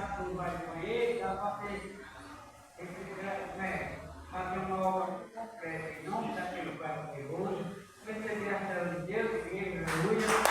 satu baik-baik dapat Makin mau minum tapi lupa ibu, mesti dia terjil ingin dulu.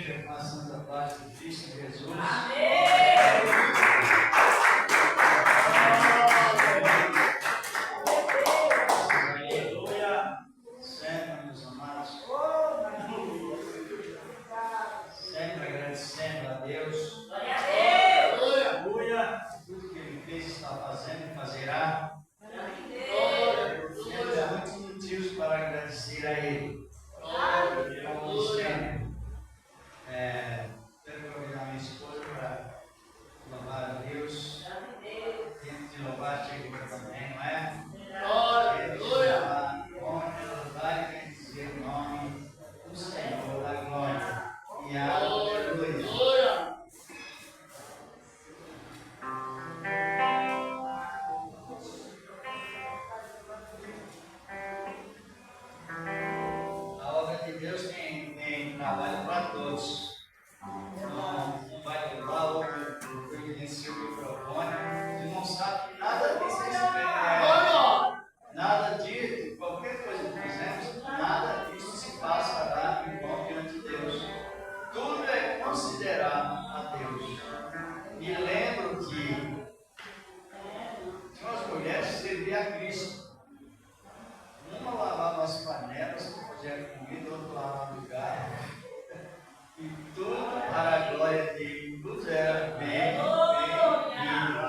esteja com a santa paz de Cristo Jesus. Amém. Aleluia. Sempre, meus amados. Sempre agradecendo a Deus. Glória a Deus. Aleluia. Tudo que Ele fez, está fazendo e fazerá. Temos muitos motivos para agradecer a Ele. Como sempre. Quero convidar minha esposa para louvar a Deus. Tempo de louvar chegou também, não é? Aleluia! Louvar e bendizer o nome do Senhor da glória. E aleluia! A obra de Deus tem trabalho para todos. Não vai levar o providencial do microfone. Você não sabe que nada disso nada disso, qualquer coisa que fizemos, nada disso se passará em vão diante de Deus. Tudo é considerado a Deus. Me lembro que tinha umas mulheres que serviam a Cristo. Uma lavava as panelas, fazia comida, outra lavava o carro. E tudo para a glória dele, tudo era bem lindo.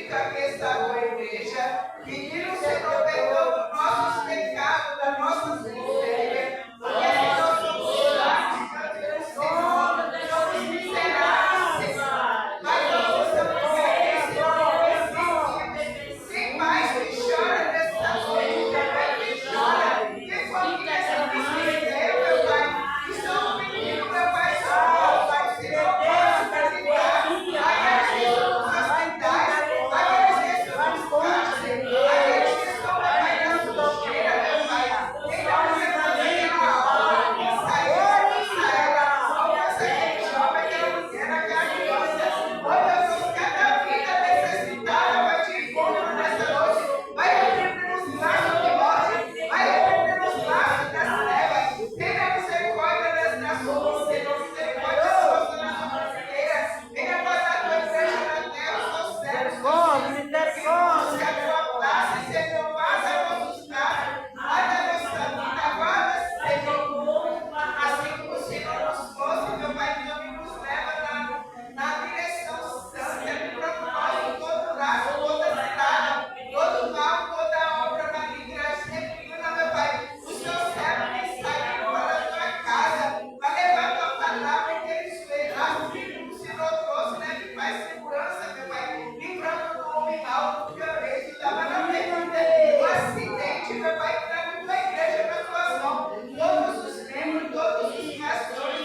fica aqui esta boa igreja, pedindo o Senhor perdão dos nossos pecados, das nossas misérias, porque nós somos fracos diante do Senhor, somos miseráveis, mas nós estamos aqui, Senhor, sem mais que chora nessa noite, meu Pai, que chora, que famílias que perderam, meu Pai, estão pedindo, meu Pai, socorro, Pai, Senhor, possa visitar aqueles que estão nos hospitais, aqueles que estão nos cárceres, aqueles que estão, meu Pai, na sujeira, meu Pai, então você fazer aquela obra, alcança ela, alcança aquele jovem, aquela mulher, aquela criança, oh meu Deus, cada vida necessitada vai te encontrar nessa noite, vai repreender os laços de morte, vai repreender os laços das trevas, tenha misericórdia das nações, Senhor, misericórdia sua na sua brasileira, venha passar a tua igreja na terra, os teus céus, que a tua graça, Senhor, passa nossos lares, guarda nossa vida, guarda, Senhor, assim como o Senhor nos fosse, meu Pai, que nos leva na direção santa, no propósito, todo laço, toda estrada, todo mal, toda obra maligna, reprima, meu Pai, os teus servos que saíram para a tua casa, para levar a tua palavra, que eles verão, que o Senhor trouxe, né, que faz segurança, meu Pai, livrando do homem mau, do violento, da maravilha, do acidente, meu Pai, traga a tua igreja na tua mão, todos os membros, todos os pastores,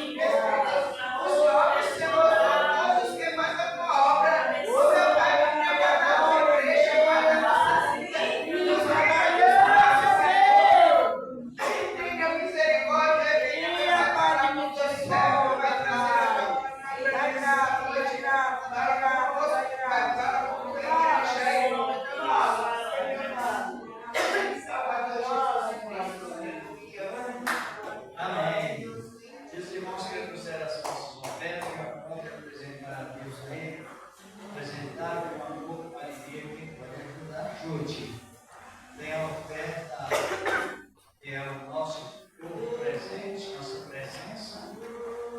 os jovens, Senhor, todos que fazem a tua obra, o meu Pai, venha guardar a tua igreja, guarda a nossa vida, nos regalos do nosso Senhor, tenha misericórdia, venha preparar a tua céu, vai trazer a tua Amém. E os irmãos que trouxeram as nossas ofertas, vamos apresentar a Deus aí, apresentar com amor para Ele, que ajude. Tem a oferta, que é o nosso presente, nossa presença,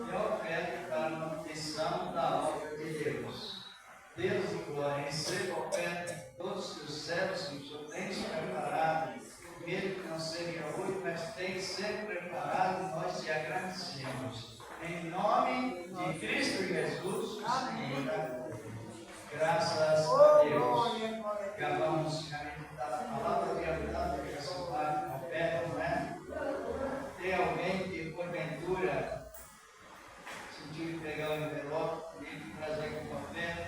e a oferta para a manutenção da obra de Deus. Deus de glória, receba a oferta de todos os teus servos que o Senhor tem preparado, mesmo que não seja hoje, mas tem que ser preparado, nós te agradecemos. Em nome de Cristo Jesus, o Senhor da glória. Graças a Deus. Acabamos de meditar a palavra de verdade, que essa parte de oferta, não é? Tem alguém que, porventura, sentiu pegar o envelope e trazer como oferta?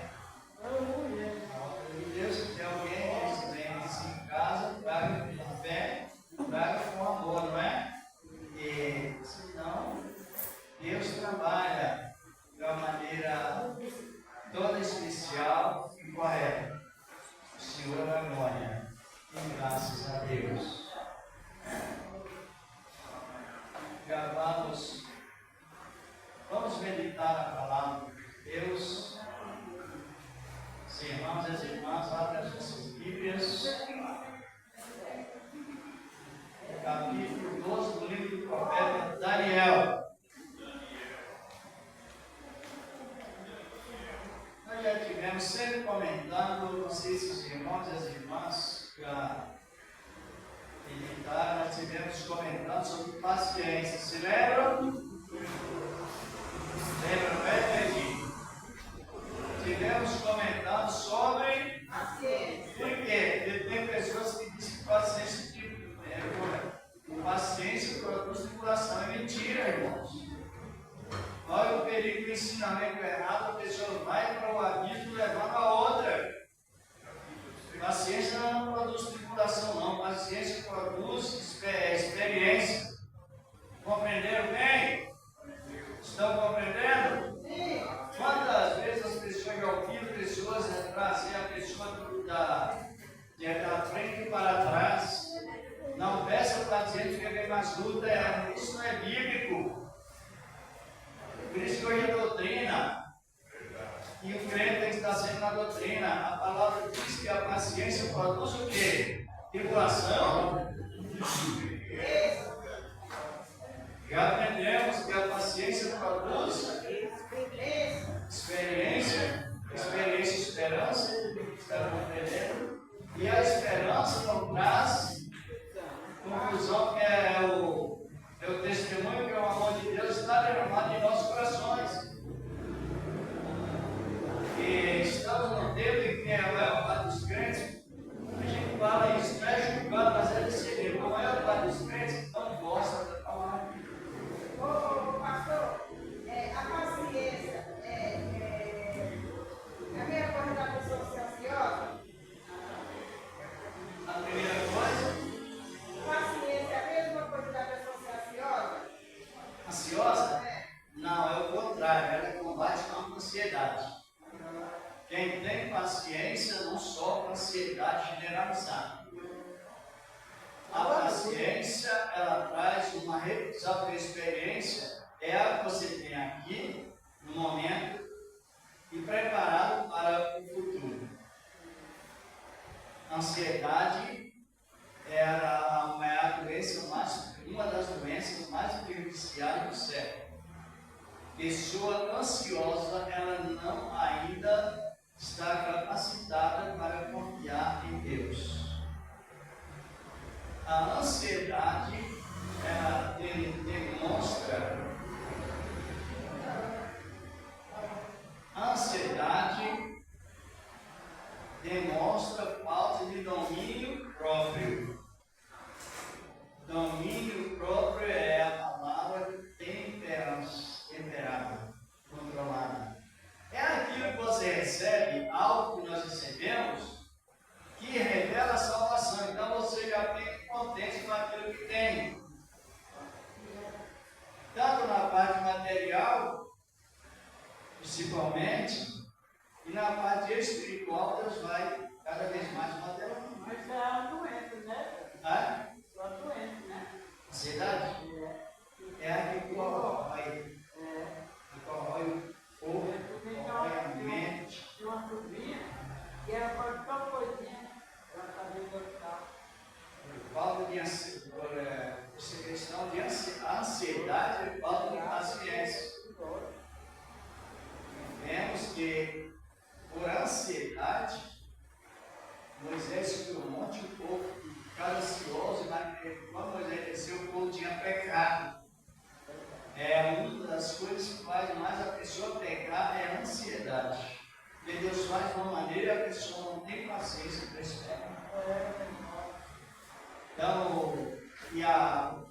A obra de Deus, se tem alguém que vem assim em casa, traga com fé, traga com amor, não é? E senão, Deus trabalha de uma maneira toda especial e correta. O Senhor da glória. E graças a Deus. Já vamos meditar a palavra de Deus. Os irmãos e as irmãs, abrem as suas Bíblias. Capítulo 12 do livro do profeta Daniel. Nós já tivemos sempre comentando, não sei se os irmãos e as irmãs já meditaram, nós tivemos comentando sobre paciência. Se lembram? Lembram, Pedro? Tivemos comentando sobre paciência. Por quê? Porque tem pessoas que dizem que paciência produz tribulação. É mentira, irmãos. Olha o perigo do ensinamento errado, a pessoa vai para o abismo levando a outra. Paciência não produz tribulação, não. Paciência produz experiência. Compreenderam bem? Estão compreendendo? Sim. Quantas vezes as pessoas já ouviram pessoas trazer a pessoa da frente para trás? Não peça para dizer que fica mais luta, isso não é bíblico. Por isso que hoje a doutrina, e o crente tem que estar sempre na doutrina. A palavra diz que a paciência produz o quê? Tribulação. Já aprendemos que a paciência produz experiência. Experiência e esperança, está compreendendo? E a esperança não traz conclusão, que é o testemunho, que é o amor de Deus está derramado em nossos corações. E estamos no tempo em que a maior parte dos crentes, a gente fala isso, não é julgando, mas é decidindo. A maior parte dos crentes não gosta da palavra. Ô, pastor, a paciência é a mesma coisa da pessoa ser ansiosa? A primeira coisa, Paciência é a mesma coisa da pessoa ser ansiosa? ansiosa? Não, é o contrário, ela combate com a ansiedade. Quem tem paciência não sofre ansiedade generalizada. A paciência, ela traz uma revisão da experiência, é a que você tem aqui, no momento, e preparado para o futuro. A ansiedade é uma das doenças mais prejudiciais do século. Pessoa ansiosa, ela não ainda está capacitada para confiar em Deus. A ansiedade, ela demonstra. A ansiedade demonstra falta de domínio próprio. Domínio próprio é a palavra temperada, controlada. É aquilo que você recebe, algo que nós recebemos, que revela a salvação. Então você já fica contente com aquilo que tem. Tanto na parte material, principalmente, e na parte espiritual, Deus vai cada vez mais material. Mas é a doença, né? É? É a doença, né? Ansiedade? É a que corrói. Que corrói o corpo, corrói a mente. Tinha uma sobrinha que era qualquer coisinha, ela sabia gostar. Falta de essa questão de ansiedade é falta de paciência. Vemos que, por ansiedade, Moisés subiu o monte e o povo ficava ansioso, quando Moisés desceu, o povo tinha pecado. É uma das coisas que faz mais a pessoa pecar, é a ansiedade. Porque Deus faz de uma maneira e a pessoa não tem paciência para esse pecado. Então, e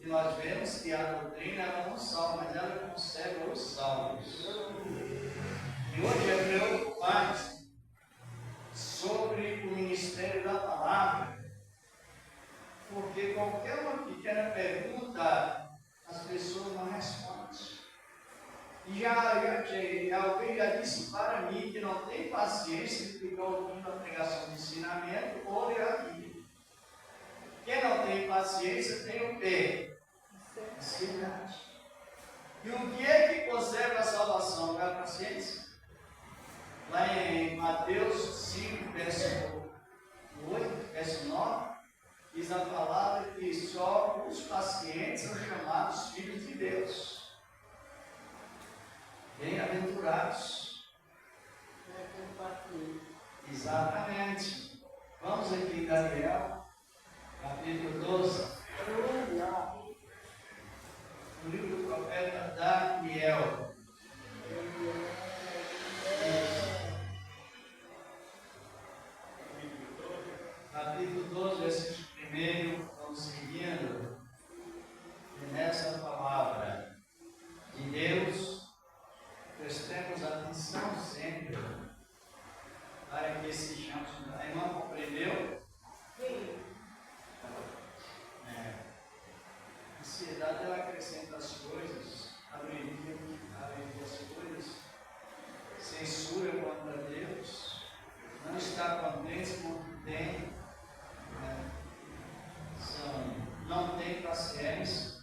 nós vemos que a doutrina ela não salva, mas ela conserva os salvos. E hoje é preocupante sobre o ministério da palavra, porque qualquer uma pequena pergunta, as pessoas não respondem. E alguém já disse para mim que não tem paciência de ficar ouvindo a pregação de ensinamento ou ler a Bíblia. Quem não tem paciência tem o quê? Ansiedade. E o que é que conserva a salvação? É a paciência? Lá em Mateus 5, verso 8, verso 9, diz a palavra que só os pacientes são chamados filhos de Deus. Bem-aventurados. Exatamente. Vamos aqui em Daniel, capítulo 12. O livro do profeta Daniel. Capítulo 12, versículo 1, vamos seguindo. E nessa palavra de Deus, prestemos atenção sempre para que sejamos. A irmã compreendeu? Sim. A ansiedade ela acrescenta as coisas, abreviia as coisas, censura contra Deus, não está contente com o que tem, não tem paciência,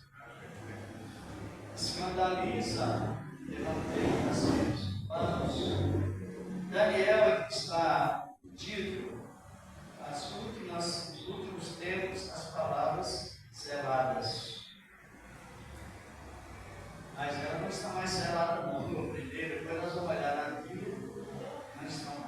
escandaliza e não tem paciência. Vamos. Daniel está dito os últimos tempos, as palavras seladas. Mas ela não está mais selada, não. Primeiro, depois nós vamos olhar na Bíblia, não estão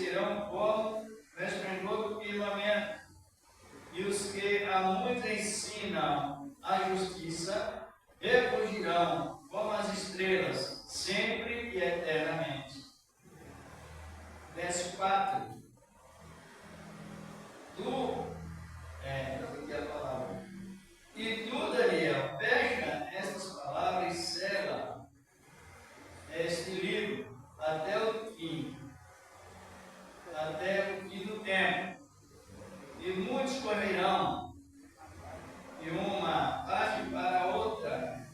serão como o resplendor do firmamento, e os que a muitos ensinam a justiça refugirão como as estrelas, sempre e eternamente. Verso 4. Aqui a palavra. E tu, Daniel, fecha estas palavras e sela este livro até o fim do tempo. E muitos correrão de uma parte para a outra,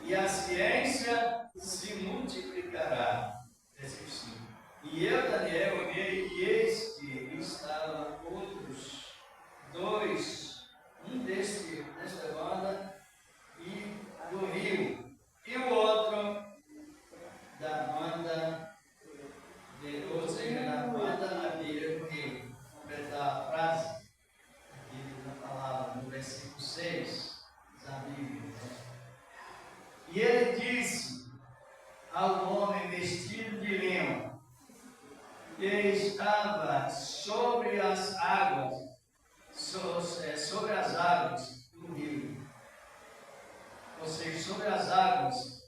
e a ciência se multiplicará. Versículo 5. E eu, Daniel, olhei, e eis que estavam outros dois, um desta banda e do rio, e o outro da banda, ou seja, da banda na beira do rio. Completar a frase aqui na palavra, no versículo 6 da Bíblia. E ele disse ao homem vestido de linho, que estava sobre as águas, sobre as águas do rio, ou seja, sobre as águas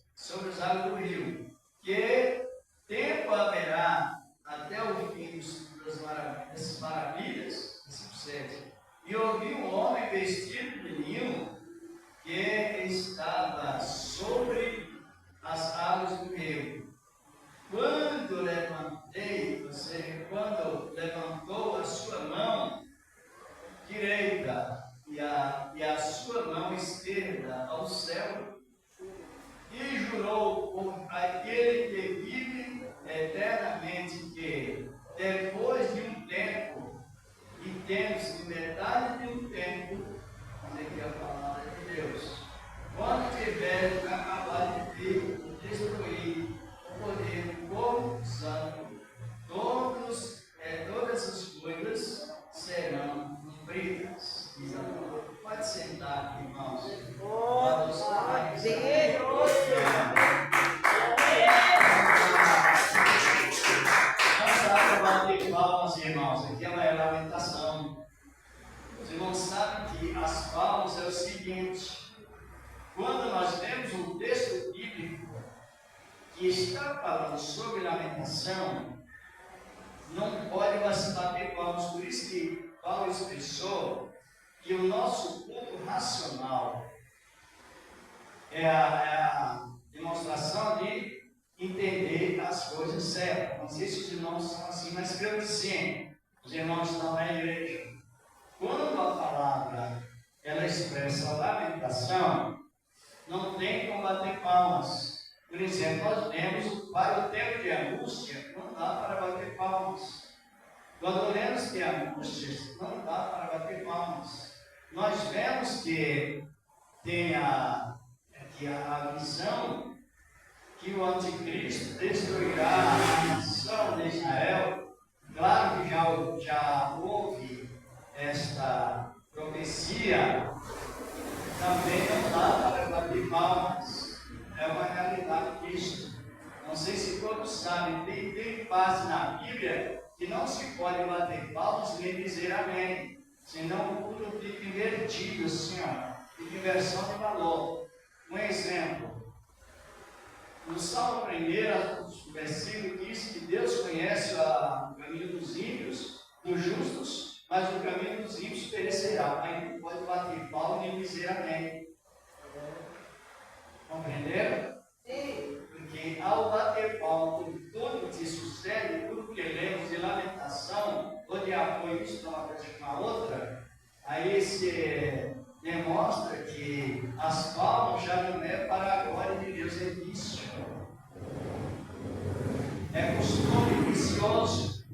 do rio, que tempo haverá até o fim dessas maravilhas, versículo 7. E ouvi um homem vestido de linho, que estava sobre as águas do rio. Quando levantou a sua mão direita e a sua mão esquerda ao céu, e jurou por aquele que vive eternamente que, depois de um tempo, e tendo-se metade de um tempo, aqui a palavra de Deus, quando tiver acabado de destruir o poder do corpo santo, todas as coisas serão cumpridas. Pode sentar aqui, irmãos. Vamos bater palmas, irmãos. Aqui é uma lamentação. Os irmãos sabem que as palmas é o seguinte: quando nós temos um texto bíblico que está falando sobre lamentação, não pode mais bater palmas. Por isso que Paulo expressou que o nosso culto racional é a demonstração de entender as coisas certas. Não sei se os irmãos são assim, mas creio que sim. Os irmãos estão na igreja. Quando a palavra ela expressa a lamentação, não tem como bater palmas. Por exemplo, nós temos para o tempo de angústia, não dá para bater palmas. Quando lemos que angústias, não dá para bater palmas. Nós vemos que tem a visão que o anticristo destruirá a nação de Israel. Claro que já houve esta profecia, também não dá para bater palmas. É uma realidade disso. Não sei se todos sabem, tem parte na Bíblia que não se pode bater palmas nem dizer amém, senão o culto fica invertido, assim, fica inversão de valor. Um exemplo, no Salmo 1, o versículo diz que Deus conhece o caminho dos ímpios, dos justos, mas o caminho dos ímpios perecerá. Aí não pode bater palmas nem dizer amém. Compreenderam? Sim. Porque ao bater palma por tudo que sucede, tudo que lemos de lamentação, ou de apoio isso para uma coisa com a outra, aí se demonstra que as palmas já não é para a glória de Deus, é vício. É costume vicioso.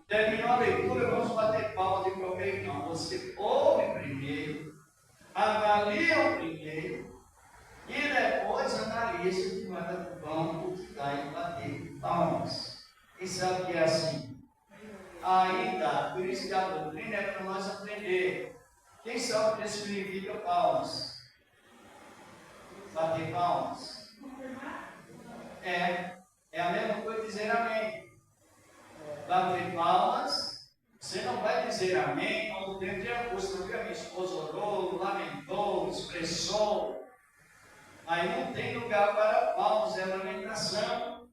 Terminou a leitura, vamos bater palma de qualquer não. Você ouve primeiro, avalia o primeiro, e depois analisa de maneira o que dá em bater palmas. E sabe que é assim? Ainda, por isso que a doutrina é para nós aprender. Quem sabe o que significa palmas? Bater palmas. É a mesma coisa dizer amém. bater palmas, você não vai dizer amém ao tempo de angústia, porque a minha esposa orou, lamentou, expressou. Aí não tem lugar para palmas, é lamentação.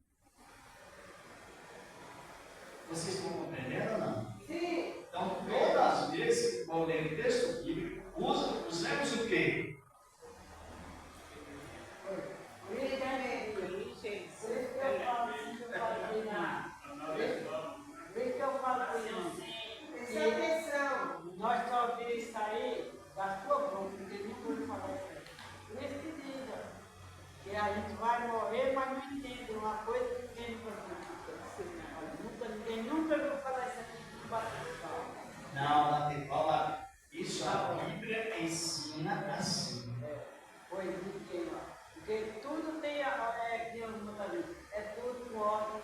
Vocês estão compreendendo ou não? Sim. Então, todas as vezes que vou ler o texto bíblico, usamos o quê? Presta atenção. Nós só ouvimos isso aí da sua boca, porque nunca ouviu falar isso aí. Por isso que diz, ó, que a gente vai morrer, mas não entende uma coisa que ninguém nunca ouviu falar isso aqui do bater palma. Não, bater palma, isso a Bíblia ensina assim. Pois de ó. Porque tudo tem é tudo com ordem.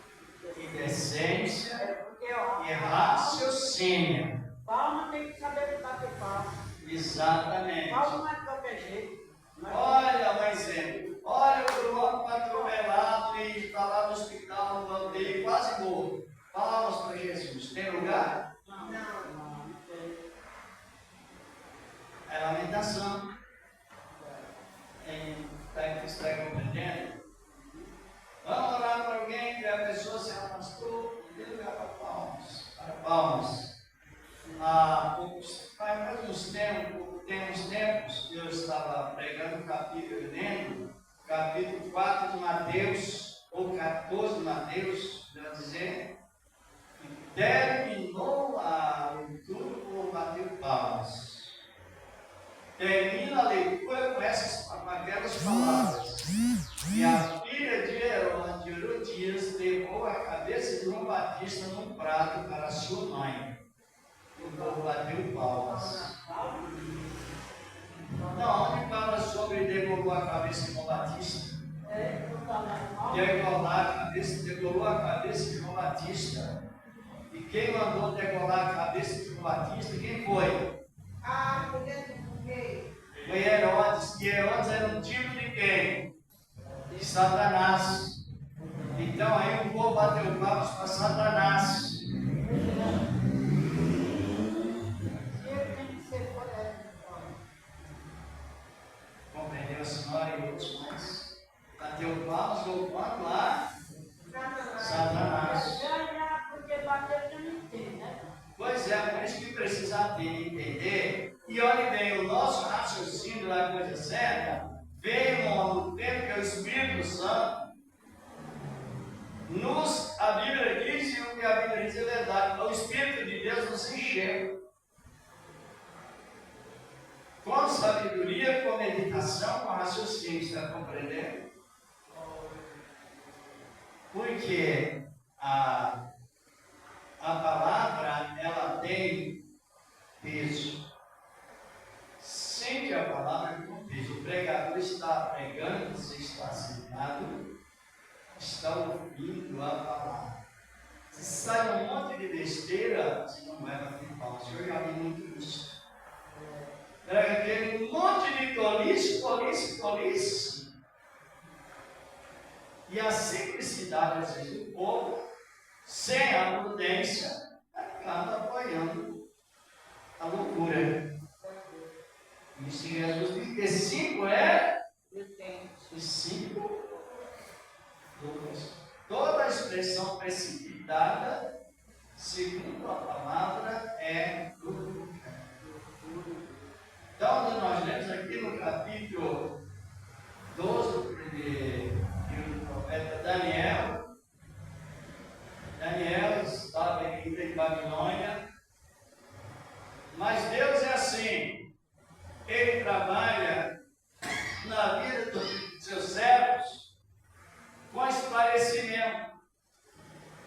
E decência Porque, ó, e raciocínio. palma tem que saber bater palma. Exatamente. Palma não é de qualquer jeito. Olha um exemplo. Olha o Bruno atropelado e está lá no hospital, no bandeiro, quase morto. Palmas para Jesus. Tem lugar? Não tem. É lamentação. Está compreendendo? Vamos orar para alguém que a pessoa se arrastou e tem lugar para palmas. Para palmas. Faz uns tempos, eu estava pregando lendo o capítulo 4 de Mateus, ou 14 de Mateus, melhor dizer, e terminou a leitura por bater palmas. Termina a leitura com aquelas palavras. E a filha de Herodias levou a cabeça de João Batista num prato para sua mãe. O povo bateu palmas. Não, onde fala sobre degolou a cabeça de João Batista? Degolou a cabeça de João Batista. E quem mandou degolar a cabeça de João Batista? Quem foi? Mulher do rei. Foi Herodes. E Herodes era um tipo de quem? De Satanás. Então aí o povo bateu palmas para Satanás. Compreendeu a senhora e outros mais? Bateu palmas louvando lá Satanás. Porque bater não entende, né? Pois é, por isso que precisa entender. E olhe bem, o nosso raciocínio da coisa certa veio no tempo que o Espírito Santo a Bíblia diz, e o que a Bíblia diz é verdade. O Espírito de Deus nos encheu com sabedoria, com meditação, com raciocínio. Está compreendendo? Porque a palavra, ela tem peso. Sempre a palavra com peso. O pregador está pregando, você está sentado, está ouvindo a palavra. Se sai um monte de besteira, você não vai bater palmas. Eu já vi muito isso. Prega aquele monte de tolice. E a simplicidade, às vezes, do povo, sem a prudência, acaba apoiando a loucura. Isso que Jesus diz que 5 é e 5 loucas. Toda expressão precipitada, segundo a palavra, é loucura. Então, nós lemos aqui no capítulo 12 do profeta Daniel. Daniel estava em Babilônia, mas Deus é assim, Ele trabalha na vida dos seus servos com esclarecimento.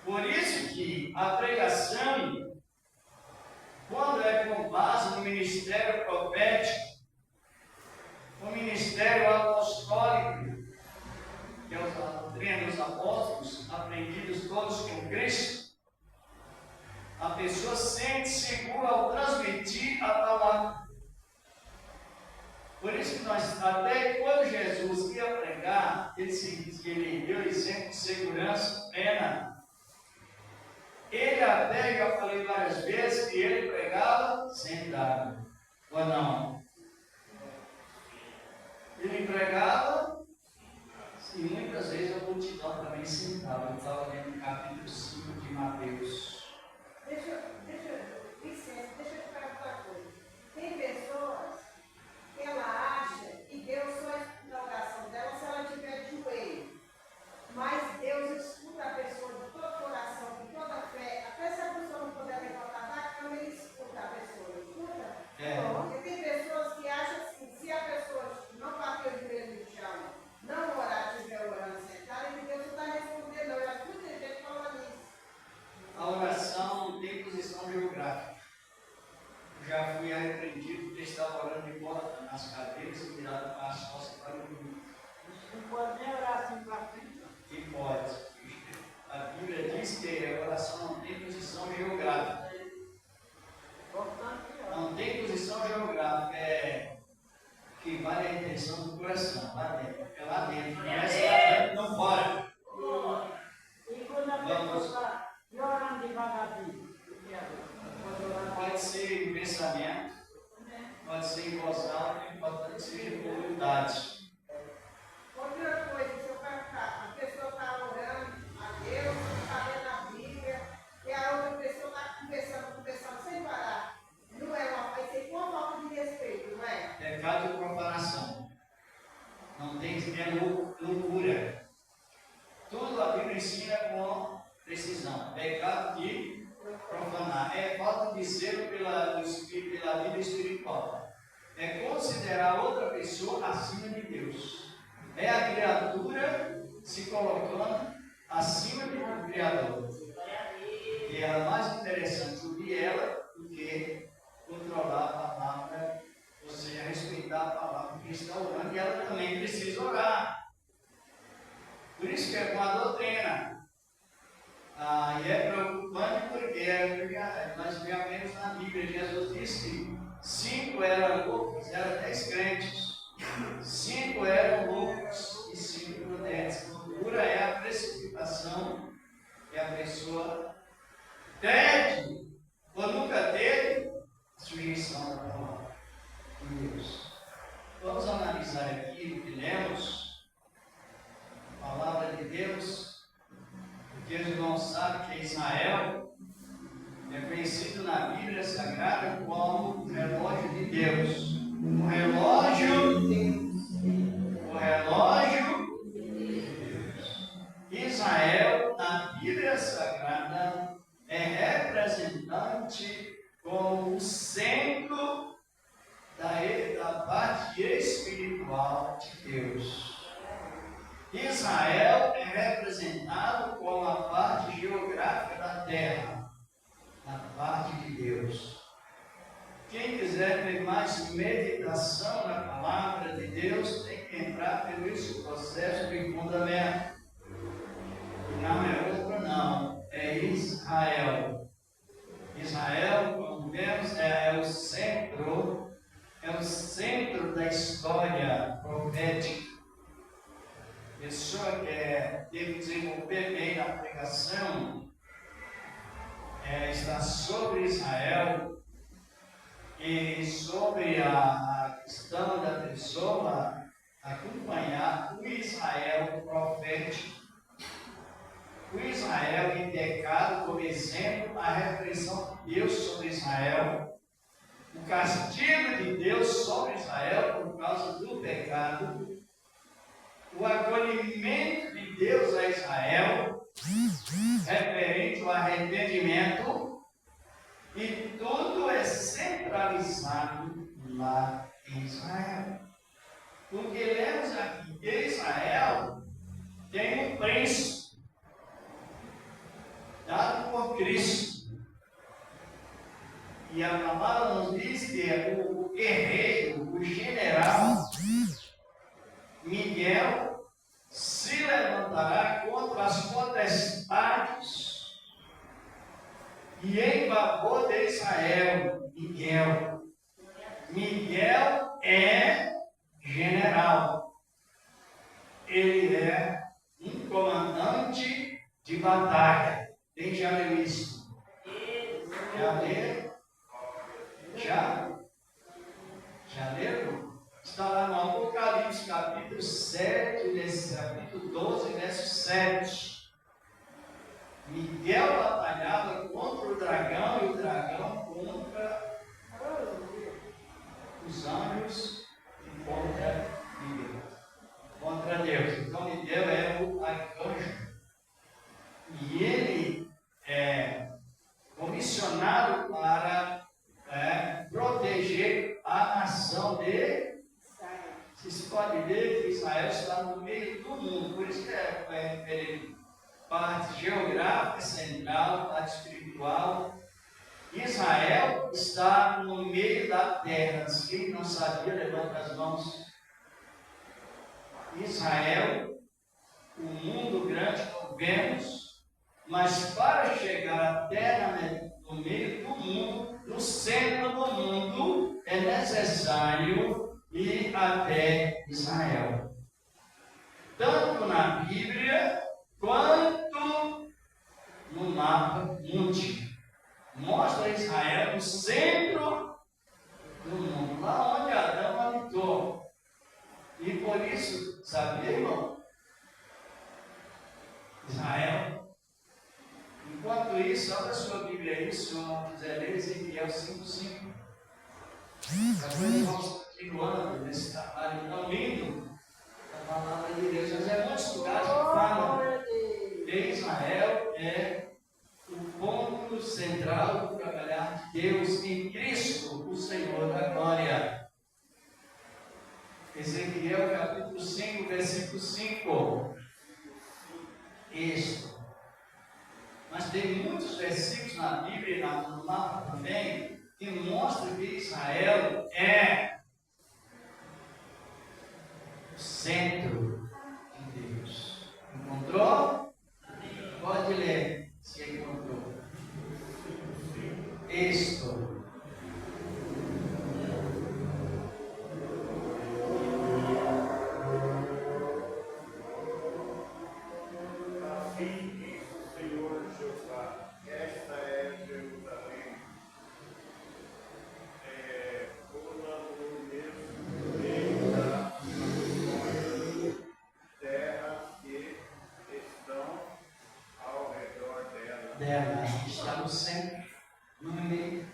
Por isso que a pregação, quando é com base no ministério profético, no ministério apostólico, que é a doutrina dos apóstolos, aprendidos todos com Cristo, a pessoa sente segura ao transmitir a palavra. Por isso que nós, até quando Jesus ia pregar, ele deu exemplo de segurança plena. Ele até, já falei várias vezes, que ele pregava sentado. Ou não? Ele pregava e muitas vezes a multidão também sentava. Eu estava lendo no capítulo 5 de Mateus. Licença, deixa eu te perguntar uma coisa. Tem pessoas que ela acha que Deus só escuta a oração dela se ela estiver de joelho. Mas Deus escuta a pessoa de todo coração, de toda fé. Até se a pessoa não puder levantar da cama, ele escuta a pessoa. Escuta? Porque tem pessoas que acham assim, se a pessoa não bater o joelho no chão, não orar, estiver orando sentada, e Deus não está respondendo. Eu já escutei gente falando isso. A oração não tem posição geográfica. Já fui arrependido porque estava orando de volta nas cadeiras e virado para as costas para o mundo. Não pode nem orar assim para frente. Que pode. A Bíblia diz que a oração não tem posição geográfica. Não tem posição geográfica. É que vale a intenção do coração. Lá dentro. É lá dentro. Começa lá dentro, não fora. E quando a pessoa está orando devagarinho, Pode ser em pensamento, pode ser em voz alta, é importante que seja com humildade. Outra coisa, se eu perguntar, a pessoa está orando a Deus, está lendo a Bíblia, e a outra pessoa está conversando sem parar. Não é uma, vai ser uma falta de respeito, não é? Pecado de profanação. Não tem loucura. Tudo a Bíblia ensina com precisão. Pecado de profanar. É falta de zelo pela vida espiritual. É considerar outra pessoa acima de Deus. É a criatura se colocando acima do Criador. E é mais interessante ouvir ela do que controlar a palavra, ou seja, respeitar a palavra que está orando, e ela também precisa orar. Por isso que é com a doutrina. E é preocupante porque nós vemos na Bíblia, Jesus disse que 5 eram loucos, eram 10 crentes. 5 eram loucos e 5 prudentes. Loucura é a precipitação que a pessoa pede, ou nunca teve, a sujeição da palavra de Deus. Vamos analisar aqui o que lemos, a palavra de Deus. Porque os irmãos sabem que Israel é conhecido na Bíblia Sagrada como o relógio de Deus. O relógio de Deus. Israel, na Bíblia Sagrada, é representante como o centro da parte espiritual de Deus. Israel é representado como a parte geográfica da terra, na parte de Deus. Quem quiser ter mais meditação na palavra de Deus, tem que entrar pelo esse processo de fundamento. E não é outro não, é Israel. Israel, como vemos, é o centro da história profética. Pessoa que deve desenvolver bem na pregação, está sobre Israel e sobre a questão da pessoa acompanhar o Israel profético. O Israel em pecado, como exemplo, a repressão de Deus sobre Israel, o castigo de Deus sobre Israel por causa do pecado, o acolhimento de Deus a Israel, referente ao arrependimento, e tudo é centralizado lá em Israel. Porque lemos aqui que Israel tem um príncipe dado por Cristo. E a palavra nos diz que o guerreiro, o general Miguel, se levantará contra as potestades e em favor de Israel. Miguel é general. Ele é um comandante de batalha. Quem já leu isso? Já leram? Já leram? Está lá no Apocalipse, capítulo 7, capítulo 12, verso 7. Miguel batalhava contra o dragão e o dragão contra os anjos e contra Deus. Então Miguel é o arcanjo. E ele é comissionado para proteger a nação de Israel. Vocês podem ver que Israel está no meio do mundo, por isso que é parte geográfica central, parte espiritual. Israel está no meio da terra. Quem não sabia, levanta as mãos. Israel, o mundo grande que vemos, mas para chegar à terra, no meio do mundo, no centro do mundo, é necessário ir até Israel. Tanto na Bíblia, quanto no mapa mundi. Mostra Israel no centro do mundo, lá onde Adão habitou. E por isso, sabia, irmão? Israel. Enquanto isso, abra sua Bíblia aí, se não quiser ler, Ezequiel 5:5. Depois vamos continuando nesse trabalho tão lindo da palavra de Deus. Mas é muitos lugares que falam que Israel é o ponto central do trabalhar de Deus em Cristo, o Senhor da glória. Ezequiel capítulo 5, versículo 5. Isso. Mas tem muitos versículos na Bíblia e no mapa também que mostram que Israel é o centro de Deus. Encontrou? Pode ler se encontrou. Isto. Dela, está no centro, no meio.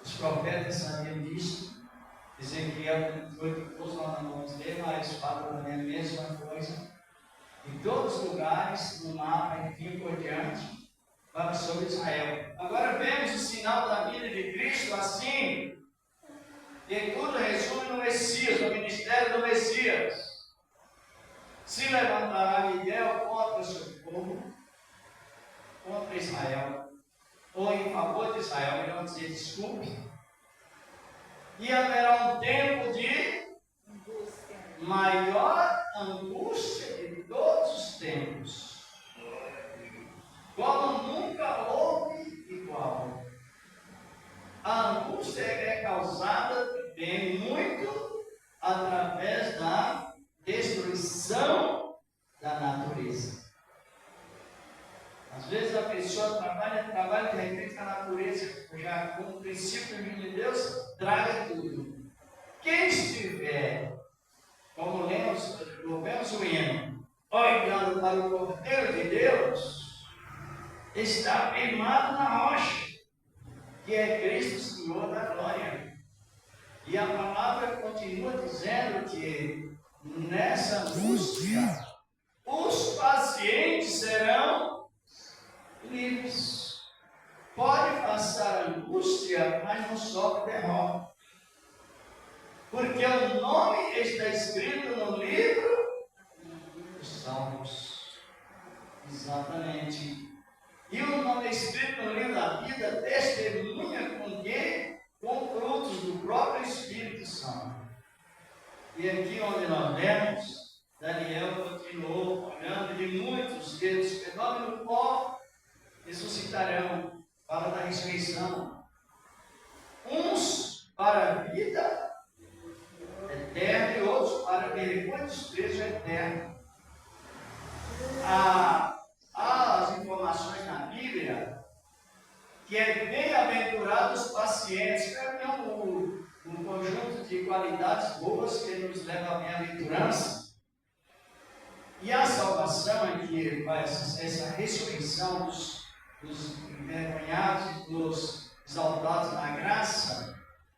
Os profetas sabiam disso. Ezequiel foi que pôs lá na mão dele, mas fala também a mesma coisa. Em todos os lugares, no mapa, enfim, por diante, fala sobre Israel. Agora vemos o sinal da vida de Cristo assim, que tudo resume no Messias, no ministério do Messias. Se levantará Miguel contra o seu povo, contra Israel, ou em favor de Israel, melhor dizer, desculpe, e haverá um tempo de maior angústia de todos os tempos, como nunca houve igual. A angústia é causada também muito através da destruição da natureza. Às vezes a pessoa trabalha de repente com a natureza, já com o princípio de Deus, traga tudo. Quem estiver, como louvemos o hino, olhando para o Cordeiro de Deus, está firmado na rocha, que é Cristo, Senhor da glória. E a palavra continua dizendo que nessa angústia, os pacientes serão livres. Pode passar angústia, mas não sofre derrota. Porque o nome está escrito no livro dos Salmos. Exatamente. E o nome escrito no livro da vida testemunha com quê? Com frutos do próprio Espírito Santo. E aqui onde nós lemos, Daniel continuou olhando de muitos deles, fenômeno no pó, ressuscitarão. Fala da ressurreição. Uns para a vida eterna e outros para a vergonha dos presos eternos. Há as informações na Bíblia que é bem-aventurado pacientes, é um conjunto de qualidades boas que nos leva à bem-aventurança. E a salvação é que essa ressurreição dos envergonhados, dos exaltados na graça,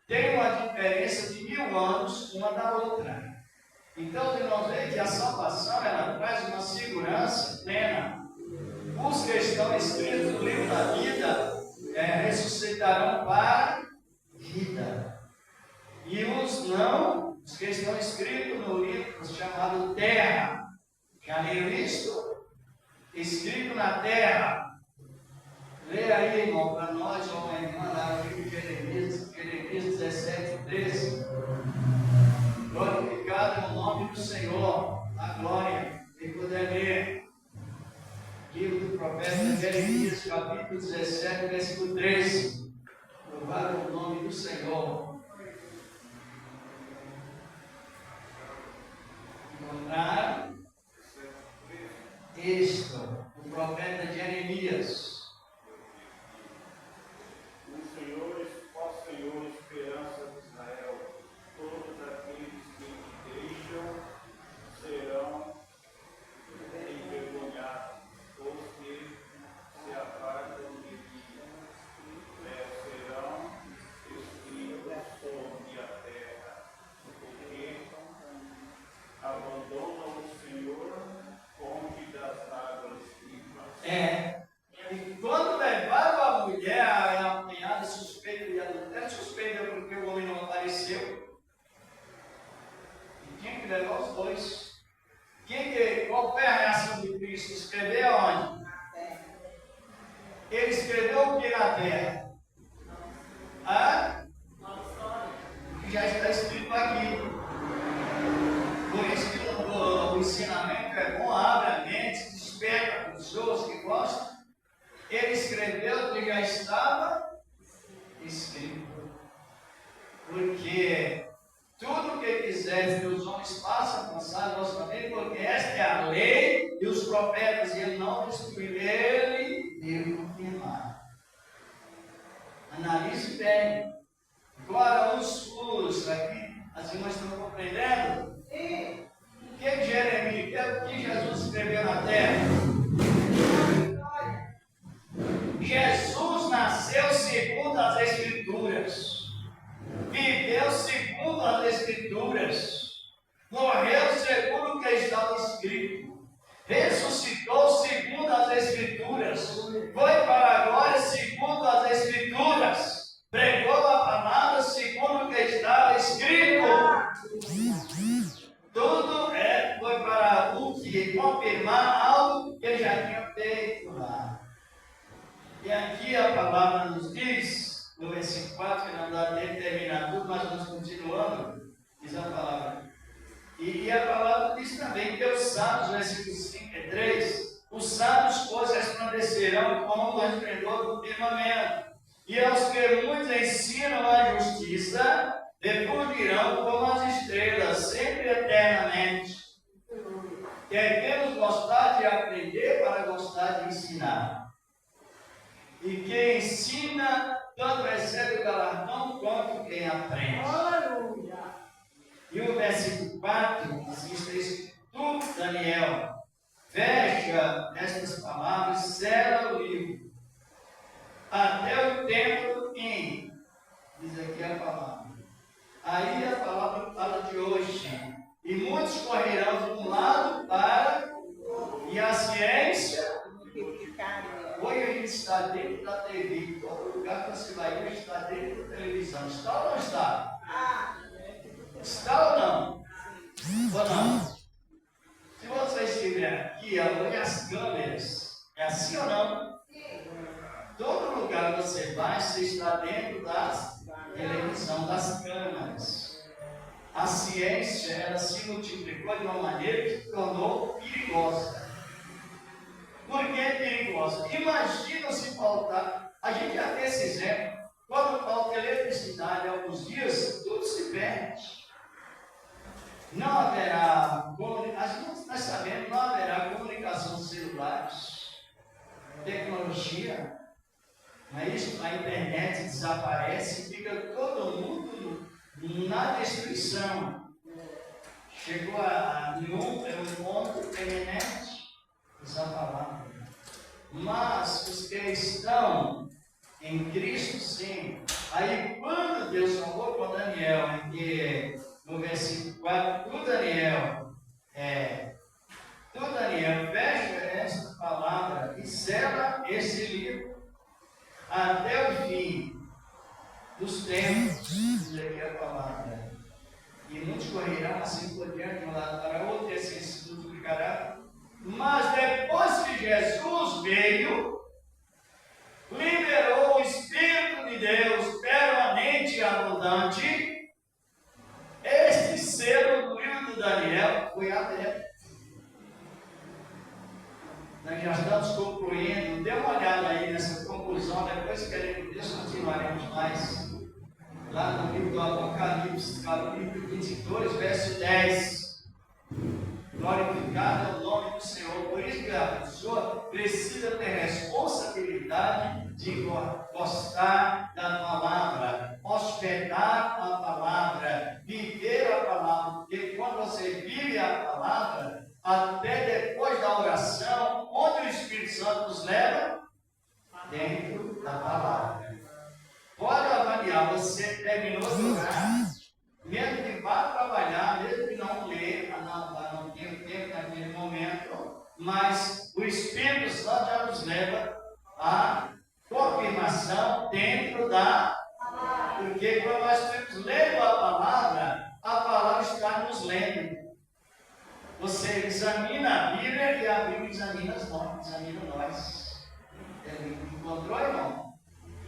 tem uma diferença de 1000 anos uma da outra. Então, nós vemos que a salvação ela traz uma segurança plena. Os que estão escritos no livro da vida ressuscitarão para a vida. E os que estão escritos no livro chamado terra, já leram isso? Escrito na terra. Leia aí, irmão, para nós, ó, irmã, lá no livro de Jeremias 17, 13. Glorificado é o nome do Senhor, a glória, quem puder ler. Livro do profeta Jeremias, capítulo 17, versículo 13. Louvado é o nome do Senhor. Encontraram? Texto do profeta Jeremias. O Senhor, esperança de Israel, todos aqueles que te deixam serão envergonhados, os que se apartam de ti, serão escritos sobre a terra, porque abandonam o Senhor, fonte das águas vivas. E quando levaram a mulher a apanhada suspeita de adultério, suspeita porque o homem não apareceu. E tinha que levar os dois. Qual foi a reação de Cristo? Escreveu aonde? Ele escreveu o que na terra? Que já está escrito aqui. Por isso que o ensinamento é bom, abre a mente, desperta pessoas que gostam. Ele escreveu o que já estava escrito. Porque tudo o que quiser que os homens façam alcançar nós também, porque esta é a lei e os profetas, e ele não destruiu, ele deve confirmar. Analise bem. Agora os aqui, as irmãs estão compreendendo? O que Jeremias, o que Jesus escreveu na terra? Jesus nasceu segundo as Escrituras, viveu segundo as Escrituras, morreu segundo o que estava escrito, ressuscitou segundo as Escrituras, foi para a glória segundo as Escrituras, pregou a palavra segundo o que estava escrito. Tudo foi para o que confirmar algo que ele já tinha feito lá. E aqui a palavra nos diz, no versículo 4, que não dá tempo de terminar tudo, mas vamos continuando, diz a palavra. E a palavra diz também que os sábios, versículo 5 e 3, os sábios, pois, resplandecerão como o esplendor do firmamento, e aos que muitos ensinam a justiça, refulgirão como as estrelas, sempre eternamente. Devemos gostar de aprender para gostar de ensinar. E quem ensina, tanto recebe o galardão quanto quem aprende. Aleluia! E o versículo 4, assim está escrito: tu, Daniel, fecha estas palavras, sela o livro, até o tempo do fim. Diz aqui a palavra. Aí a palavra fala de hoje. E muitos correrão de um lado para, e a ciência. Hoje a gente está dentro da TV, todo lugar que você vai hoje está dentro da televisão. Está ou não está? Está ou não? Ou não? Se você estiver aqui, olha as câmeras. É assim ou não? Todo lugar que você vai, você está dentro da televisão, das câmeras. A ciência, ela se multiplicou de uma maneira que se tornou perigosa. Por que perigosa? Imagina se faltar. A gente já tem esse exemplo. Quando falta eletricidade, alguns dias, tudo se perde. Não haverá, nós sabemos, não haverá comunicação de celulares, tecnologia. Mas a internet desaparece e fica todo mundo na destruição. Chegou a um ponto que a internet usa a palavra. Mas os que estão em Cristo, sim. Aí quando Deus falou com Daniel, no versículo 4, tu Daniel, fecha esta palavra e sela esse livro até o fim dos tempos, leia a palavra. E muitos correrão assim por diante, de um lado para outro, e assim se multiplicará. Mas depois que Jesus veio, liberou o Espírito de Deus permanente e abundante, este selo do livro de Daniel foi aberto. Nós já estamos concluindo, dê uma olhada aí nessa conclusão, depois querendo Deus continuaremos mais. Lá no livro do Apocalipse, capítulo 22, verso 10. Glorificado é o nome do Senhor. Por isso que a pessoa precisa ter responsabilidade de gostar da palavra, hospedar a palavra, viver a palavra. Porque quando você vive a palavra, até depois da oração, onde o Espírito Santo nos leva? Dentro da palavra. Pode avaliar, você terminou de orar, mesmo que vá trabalhar, mesmo que não lê, não tenha tempo naquele momento, mas o Espírito Santo já nos leva à confirmação dentro da palavra. Porque quando nós estamos lendo a palavra está nos lendo. Você examina a Bíblia e a Bíblia examina nós. Encontrou, irmão?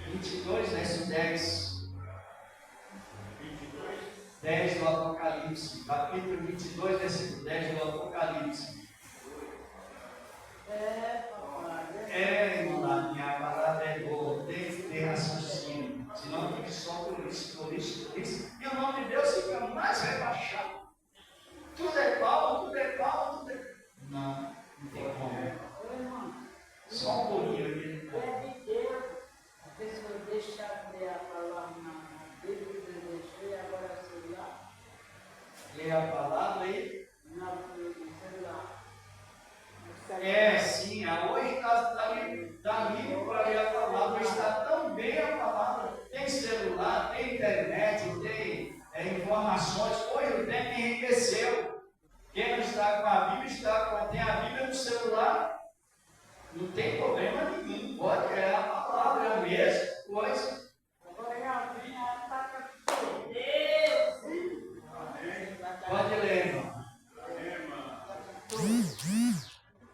22, verso 10. 10 do Apocalipse. Capítulo 22, versículo 10 do Apocalipse. Irmão, minha palavra é boa. Tem que ter raciocínio. Senão fica só por isso. E o nome de Deus fica mais rebaixado. Tudo é pau. Não tem como. Só um pouquinho aqui. A pessoa deixar de ler a palavra na Bíblia, deixou e agora o celular. Lê a palavra aí. No celular. Sim, hoje está livre para ler a palavra, está tão bem a palavra. Tem celular, tem internet, tem informações. Hoje o tempo enriqueceu. Quem não está com a Bíblia, tem a Bíblia no celular. Não tem problema nenhum. Pode ler a palavra, é a mesma coisa. Pode ler, irmão.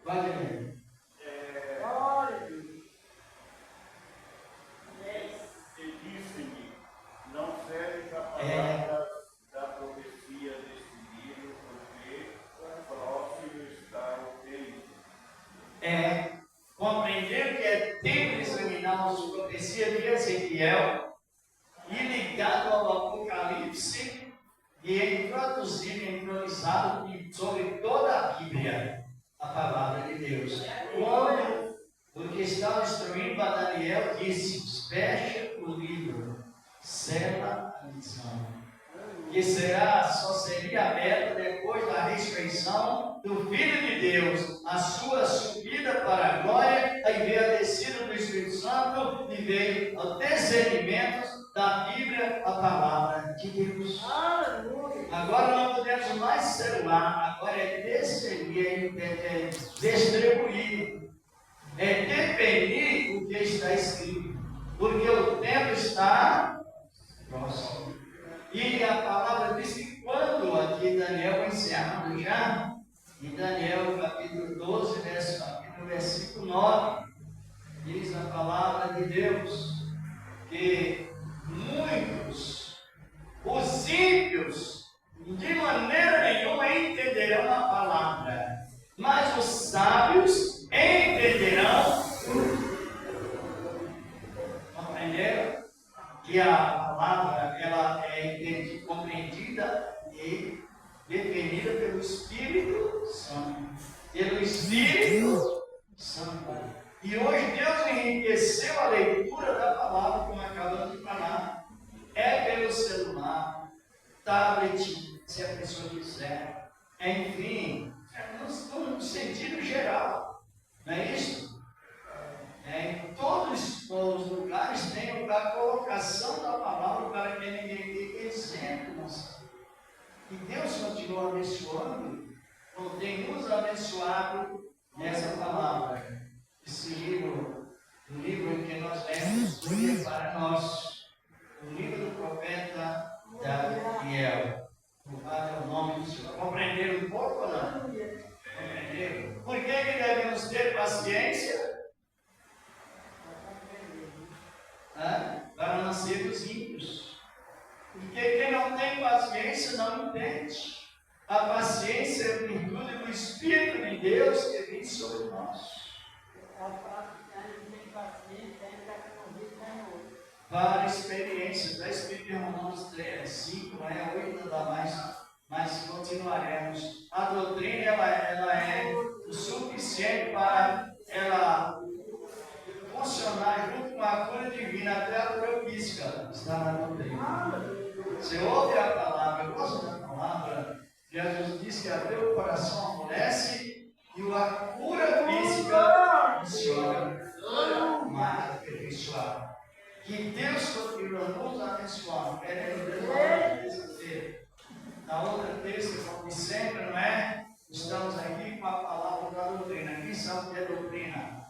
Pode ler. E disse-me, não serve a palavra da profecia deste livro, porque próximo está o tempo. Compreender que é tempo de examinar as profecias de Ezequiel e ligado ao Apocalipse e entronizado sobre toda a Bíblia, a palavra de Deus. Quando o que estava instruindo a Daniel disse: fecha o livro, sela a visão, que só seria aberta depois da ressurreição do Filho de Deus, a sua subida para a glória, aí veio a descida do Espírito Santo e veio o discernimento da Bíblia, a palavra de Deus. Agora não podemos mais celular, agora é discernir, é distribuir, é definir o que está escrito, porque o tempo está próximo. E a palavra diz que quando aqui Daniel encerrando já, em Daniel capítulo 12, versículo 9, diz a palavra de Deus que muitos, os ímpios, de maneira nenhuma entenderão a palavra, mas os sábios entenderão. Compreenderam? Que a palavra ela é compreendida e definida pelo Espírito Santo. Pelo Espírito Santo. E hoje Deus enriqueceu a leitura da palavra, como acabamos de falar. É pelo celular, tablet, se a pessoa quiser. Enfim, no sentido geral. Não é isso? Em todos os lugares tem a colocação da palavra para que ninguém fique exemplo. E Deus continua abençoando, ou tem nos abençoado nessa palavra. Esse livro, o livro em que nós lemos, hoje é para nós, o livro do profeta Daniel. Louvado é o nome do Senhor. Compreenderam um pouco ou não? Compreenderam? Por que devemos ter paciência? Para não sermos ímpios. Porque quem não tem paciência não entende. A paciência é virtude do Espírito de Deus que vem sobre nós. Para experiências, da Espírito de Romanos 3, 5, 8, nada mais, mas continuaremos. A doutrina ela é o suficiente para ela funcionar junto com a cura divina, até a cura física está na doutrina. Você ouve a palavra, eu gosto da palavra. Jesus disse que até o coração amolece e a cura física funciona mais aperfeiçoada. Que Deus continua nos abençoando. Queremos Deus na outra terça, como sempre, não é? Estamos aqui com a palavra da doutrina. Quem sabe o que é doutrina?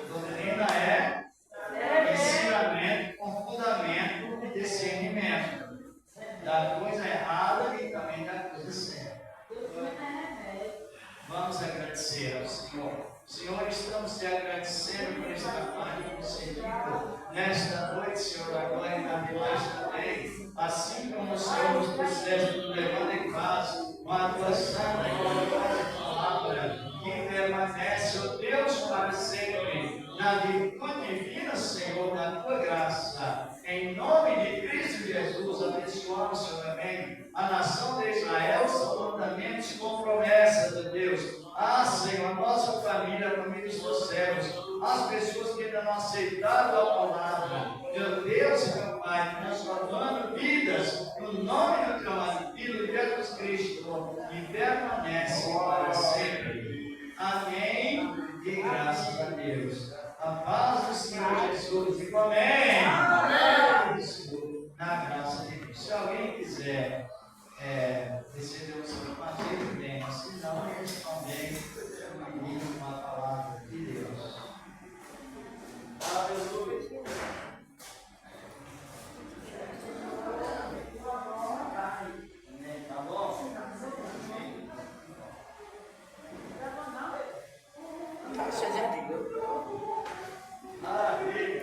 Doutrina é ensinamento com fundamento e discernimento da coisa errada e também da coisa certa. Vamos agradecer ao Senhor. Senhor, estamos te agradecendo por esta parte concedida nesta noite, Senhor, agora e na verdade também, assim como o Senhor nos trouxeste do levando em paz, uma tua santa e gloriosa palavra que permanece, ó Deus, para sempre, na virtude divina, Senhor, da tua graça. Em nome de Cristo Jesus, abençoamos, Senhor, amém, a nação de Israel, são mandamentos com promessas de Deus. Senhor, a nossa família, a família dos céus, as pessoas que ainda não aceitaram a palavra, meu Deus, meu Pai, transformando vidas no nome do teu amado Filho Jesus Cristo, que permanece para sempre. Amém. E graças a Deus. A paz do Senhor Jesus. Digo amém. Amém. Na graça de Deus. Se alguém quiser receber o seu passeio, bem, se não, eles também com a palavra de Deus. Aleluia. Tá bom? Maravilha.